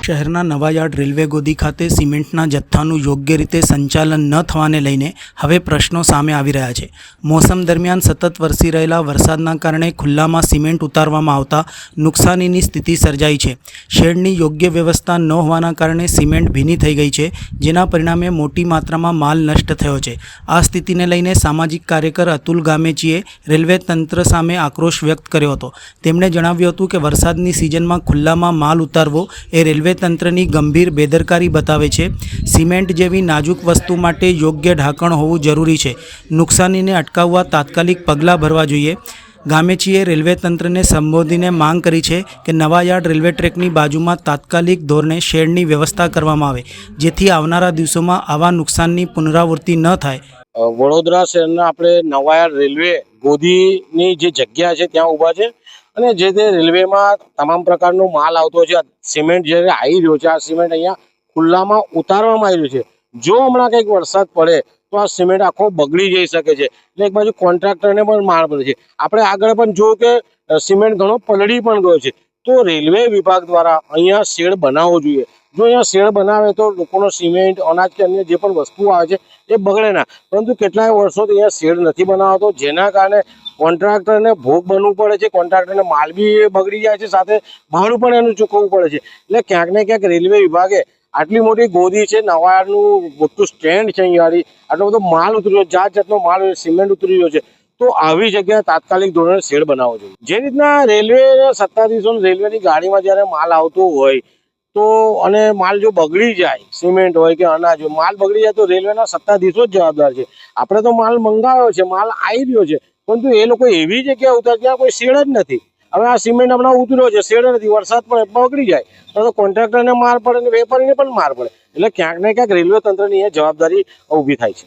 શહેરના નવાયાર્ડ રેલવે ગોદી ખાતે સિમેન્ટના જથ્થાનું યોગ્ય રીતે સંચાલન ન થવાને લઈને હવે પ્રશ્નો સામે આવી રહ્યા છે। મોસમ દરમિયાન સતત વરસી રહેલા વરસાદના કારણે ખુલ્લામાં સિમેન્ટ ઉતારવામાં આવતા નુકસાનીની સ્થિતિ સર્જાઈ છે। શેડની યોગ્ય વ્યવસ્થા ન હોવાના કારણે સિમેન્ટ ભીની થઈ ગઈ છે, જેના પરિણામે મોટી માત્રામાં માલ નષ્ટ થયો છે। આ સ્થિતિને લઈને સામાજિક કાર્યકર અતુલ ગામેચીએ રેલવે તંત્ર સામે આક્રોશ વ્યક્ત કર્યો હતો। તેમણે જણાવ્યું હતું કે વરસાદની સિઝનમાં ખુલ્લામાં માલ ઉતારવો એ રેલવે તંત્રની ગંભીર બેદરકારી બતાવે છે। સિમેન્ટ જેવી નાજુક વસ્તુ માટે યોગ્ય ઢાંકણ હોવું જરૂરી છે। નુકસાનીને અટકાવવા તાત્કાલિક પગલાં ભરવા જોઈએ। ગામેચીએ રેલવે તંત્રને સંબોધીને માંગ કરી છે કે નવાયાર્ડ રેલવે ટ્રેકની બાજુમાં તાત્કાલિક ધોરણે શેડની વ્યવસ્થા કરવામાં આવે, જેથી આવનારા દિવસોમાં આવા નુકસાનની પુનરાવૃત્તિ ન થાય। વડોદરા શહેરના આપણે નવાયાર્ડ રેલવે ગોદીની જે જગ્યા છે ત્યાં ઊભા છે અને જે તે રેલવેમાં તમામ પ્રકારનો માલ આવતો છે। સિમેન્ટ જ્યારે આવી રહ્યો છે, આ સિમેન્ટ અહીંયા ખુલ્લામાં ઉતારવામાં આવી રહ્યું છે। જો હમણાં કંઈક વરસાદ પડે તો આ સિમેન્ટ આખો બગડી જઈ શકે છે, એટલે એક બાજુ કોન્ટ્રાક્ટરને પણ માર પડે છે। આપણે આગળ પણ જોયું કે સિમેન્ટ ઘણો પલળી પણ ગયો છે, તો રેલવે વિભાગ દ્વારા અહીંયા શેડ બનાવવો જોઈએ। જો અહીંયા શેડ બનાવે તો લોકોનો સિમેન્ટ, અનાજ કે અન્ય જે પણ વસ્તુઓ આવે છે એ બગડે ના, પરંતુ કેટલાય વર્ષોથી અહીંયા શેડ નથી બનાવતો, જેના કારણે કોન્ટ્રાક્ટરને ભોગ બનવું પડે છે। કોન્ટ્રાક્ટરને માલ બી બગડી જાય છે, સાથે ભાડું પણ એનું ચૂકવવું પડે છે। એટલે ક્યાંક ને ક્યાંક રેલવે વિભાગે આટલી મોટી ગોદી છે, નવાયાર્ડનું મોટું સ્ટેન્ડ છે, અહીંયા આટલો બધો માલ ઉતર્યો, જાત જાતનો માલ સિમેન્ટ ઉતરી રહ્યો છે, તો આવી જગ્યાએ તાત્કાલિક ધોરણે શેડ બનાવવો જોઈએ। જે રીતના રેલવે સત્તાધીશો રેલવેની ગાડીમાં જ્યારે માલ આવતો હોય તો અને માલ જો બગડી જાય, સિમેન્ટ હોય કે અનાજ હોય, માલ બગડી જાય તો રેલવેના સત્તાધીશો જ જવાબદાર છે। આપણે તો માલ મંગાવ્યો છે, માલ આવી રહ્યો છે, પરંતુ એ લોકો એવી જગ્યાએ ઉતારે ત્યાં કોઈ શેડ જ નથી। હવે આ સિમેન્ટ હમણાં ઉતર્યો છે, શેડ નથી, વરસાદ પડે બગડી જાય તો કોન્ટ્રાક્ટરને માર પડે અને વેપારીને પણ માર પડે। એટલે ક્યાંક ને ક્યાંક રેલવે તંત્રની એ જવાબદારી ઊભી થાય છે।